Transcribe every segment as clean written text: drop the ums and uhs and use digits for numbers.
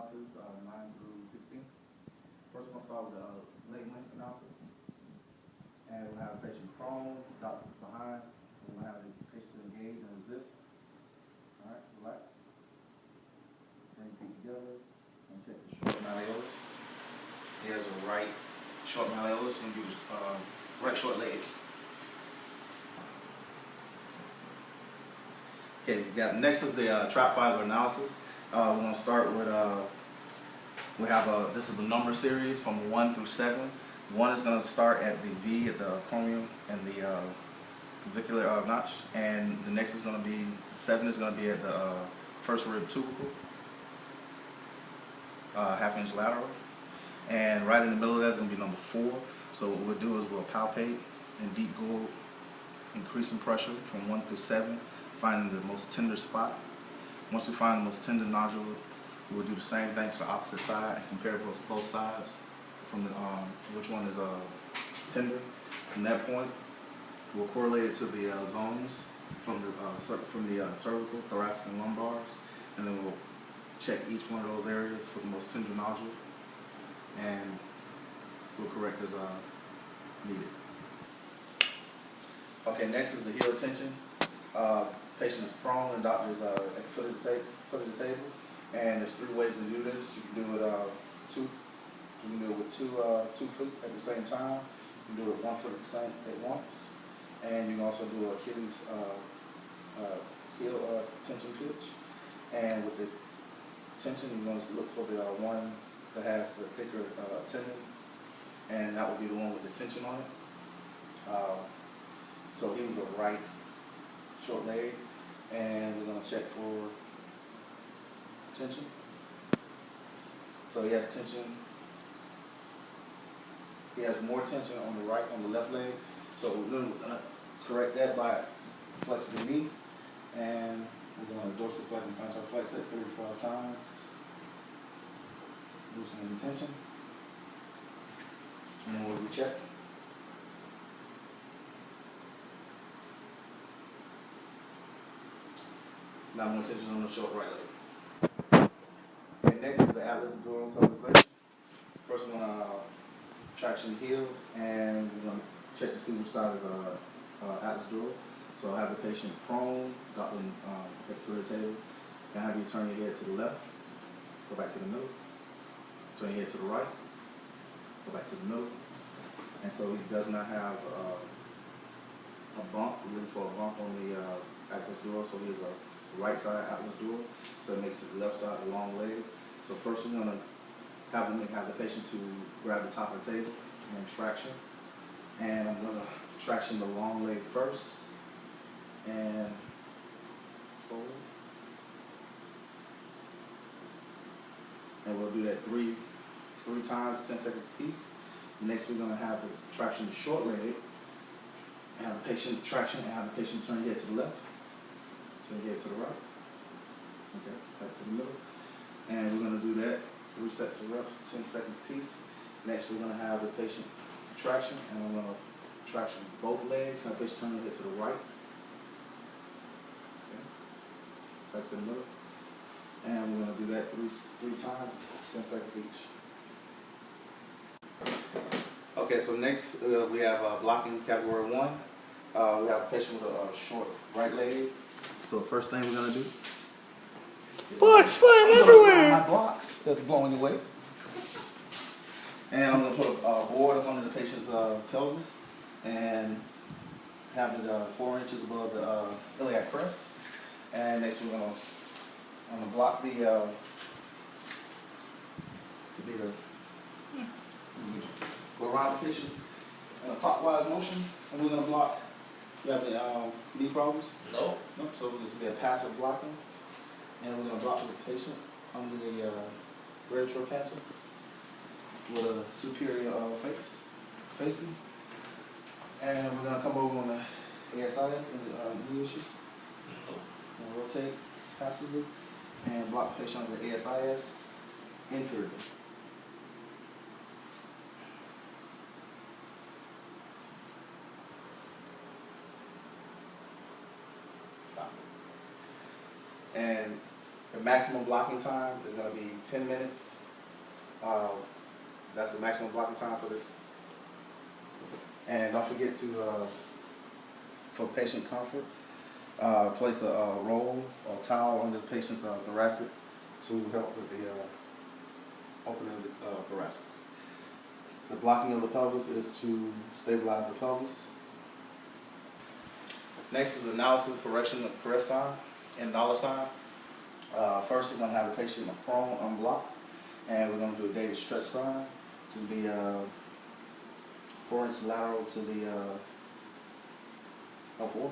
analysis, 9 through 16. First, we're going to start with the leg length analysis. And we'll have the patient prone, doctors behind. We'll have the patient engage and resist. All right, relax. Bring feet together and check the short malleolus. He has a right short malleolus and do right short leg. Okay, next is the trap fiber analysis. We're going to start with, this is a number series from 1 through 7. 1 is going to start at the V at the acromion and the clavicular notch, and the next is going to be, 7 is going to be at the first rib tubercle, half-inch lateral, and right in the middle of that is going to be number 4. So what we'll do is we'll palpate in deep gourd, increasing pressure from 1 through 7, finding the most tender spot. Once we find the most tender nodule, we'll do the same thing to the opposite side and compare both sides from the, which one is tender. From that point, we'll correlate it to the zones from the cervical, thoracic, and lumbars, and then we'll check each one of those areas for the most tender nodule, and we'll correct as needed. Okay, next is the heel tension. Patient is prone and doctor is at the foot of the table, and there's 3 ways to do this. You can do it you can do it with two feet at the same time. You can do it with 1 foot at once, and you can also do Achilles heel tension pitch. And with the tension, you're going to look for the one that has the thicker tendon, and that will be the one with the tension on it. So he was a right short leg, and we're going to check for tension. So he has tension. He has more tension on the left leg. So we're going to correct that by flexing the knee, and we're going to dorsiflex and plantar flex it 3 to 5 times, loosening the tension. And then we'll recheck. Now more tension on the short right leg. Okay, next is the atlas dural stabilization. First we're going to traction the heels, and we're going to check to see which side is atlas dural. So I'll have the patient prone, doctor at the foot of the table, and have you turn your head to the left, go back to the middle, turn your head to the right, go back to the middle. And so he does not have a bump. We're looking for a bump on the atlas dural, so he has a right side atlas dural, so it makes his left side a long leg. So first we're going to have the patient to grab the top of the table and traction. And I'm going to traction the long leg first and forward. And we'll do that three times, 10 seconds apiece. Next we're going to have the traction the short leg, and have the patient traction, and have the patient turn your head to the left, turn your head to the right. Okay, back to the middle. And we're going to do that 3 sets of reps, 10 seconds apiece. Next we're going to have the patient traction, and I'm going to traction both legs, and the patient turn your head to the right. Okay, back to the middle. And we're going to do that three times, 10 seconds each. Okay, so next we have blocking category 1. We have a patient with a short right leg. So the first thing we're going to do, blocks flying everywhere! My blocks that's blowing away. And I'm going to put a board up under the patient's pelvis and have it 4 inches above the iliac crest. And next I'm going to block the go around the patient in a clockwise motion, and we're going to block. You have any knee problems? No. Nope. So this will be a passive blocking, and we're going to block the patient under the retrocanter with a superior facing, and we're going to come over on the ASIS and the knee issues, and rotate passively, and block the patient under the ASIS inferiorly. Stop it. And The maximum blocking time is going to be 10 minutes. That's the maximum blocking time for this. And don't forget to, for patient comfort, place a roll or towel under the patient's thoracic to help with the opening of the thoracic. The blocking of the pelvis is to stabilize the pelvis. Next is analysis, correction of caress sign and dollar sign. First, we're going to have the patient prone, unblocked, and we're going to do a daily stretch sign, which will be 4-inch lateral to the L4.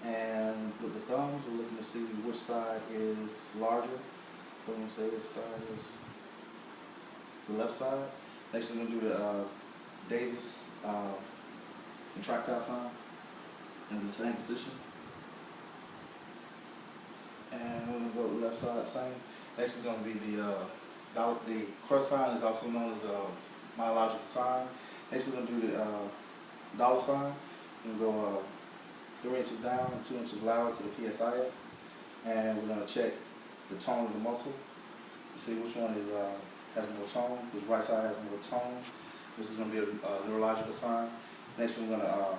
And with the thumbs, we're looking to see which side is larger. So I'm going to say this side is the left side. Next, we're going to do the Davis contractile sign in the same position. And we're going to go to the left side, same. Next is going to be the cross sign, is also known as a myological sign. Next, we're going to do the dollar sign. We're going to go 3 inches down and 2 inches lateral to the PSIS. And we're going to check the tone of the muscle to see which one is has more tone, which right side has more tone. This is going to be a neurological sign. Next, we're going to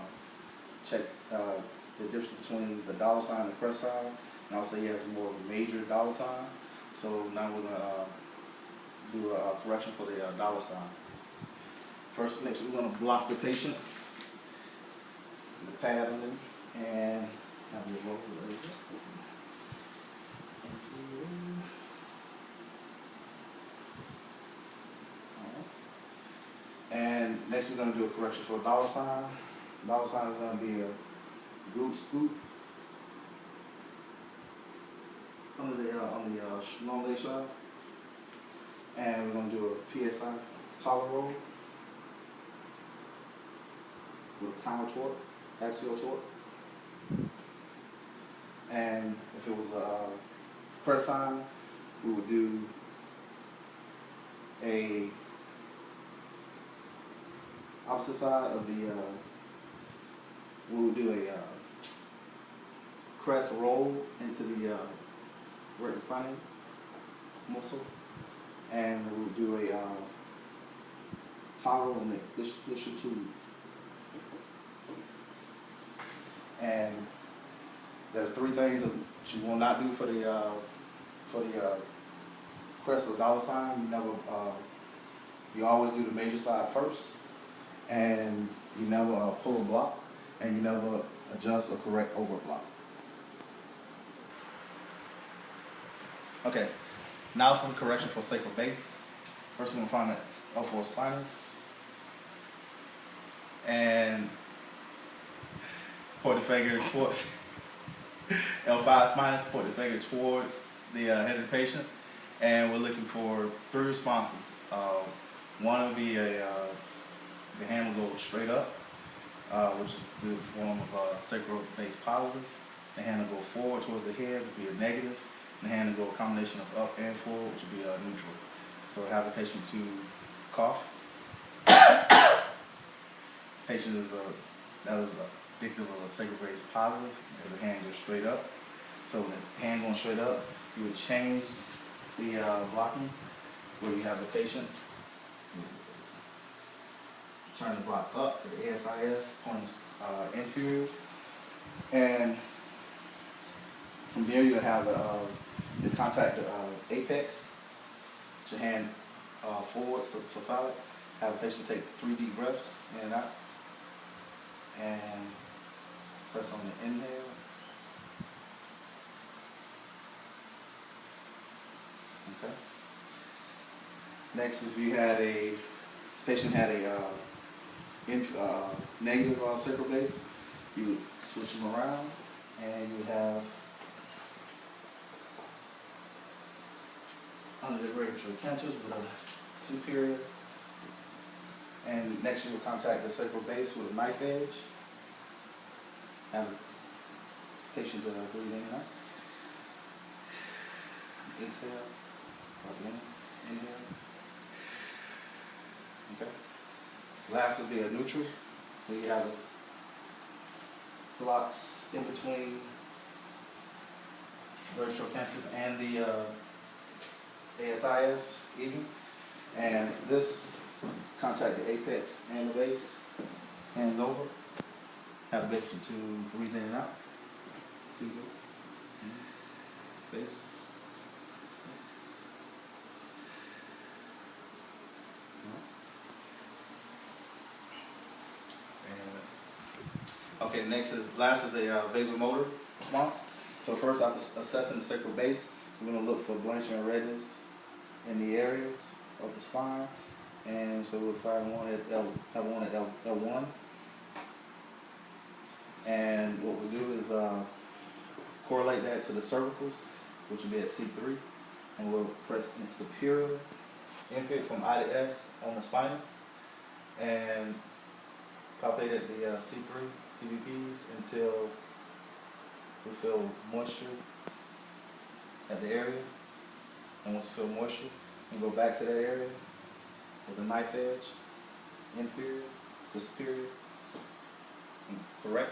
check the difference between the dollar sign and the crest sign. And I'll say he has more of a major dollar sign. So now we're going to do a correction for the dollar sign. Next we're going to block the patient, the pad under him, and have him roll it right there. And next we're going to do a correction for a dollar sign. Dollar sign is going to be a glute scoop on the long leg side. And we're going to do a PSI toddler roll with a counter torque, axial torque. And if it was a press sign, we would do a opposite side of the, we would do a crest roll into the rectus spine muscle, and we would do a toggle in the ischial tube. And there are 3 things that you will not do for the crest or dollar sign. You never, you always do the major side first, and you never pull a block, and you never adjust or correct over block. Okay, now some correction for sacral base. First, we're going to find the L4 spinous, and point the finger toward L5 spinous. Point the finger towards the head of the patient, and we're looking for 3 responses. One would be the hand will go straight up, which is the form of sacral base positive. The hand will go forward towards the head, would be a negative. The hand will go a combination of up and forward, which would be neutral. So have the patient to cough. Patient is that is indicative of a sacral base positive, as the hand goes straight up. So when the hand going straight up, you would change the blocking, where you have the patient turn the block up to the ASIS, points inferior, and from there you have you contact the apex, put your hand forward for phallic. Have the patient take 3 deep breaths in and out, and press on the inhale. Okay. Next, if you had a patient had a negative sacral base, you would switch them around, and you would have under the greater trochanterus with a superior, and next you will contact the sacral base with a knife edge. Have the patient breathe in and out. Exhale, again, inhale. Okay. Last would be a neutral, where you have blocks in between registral cancers, and the ASIS even. And this, contact the apex and the base, hands over. Have the base to breathe in and out. Two, base. Okay, last is the vasomotor response. So first, after assessing the sacral base, we're going to look for blanching and redness in the areas of the spine. And so we'll find one at L1. And what we'll do is correlate that to the cervicals, which will be at C3. And we'll press in superior inferior from I to S on the spinous. And palpate at the C3 CVPs until we feel moisture at the area. And once we feel moisture, we go back to that area with a knife edge, inferior to superior, and correct.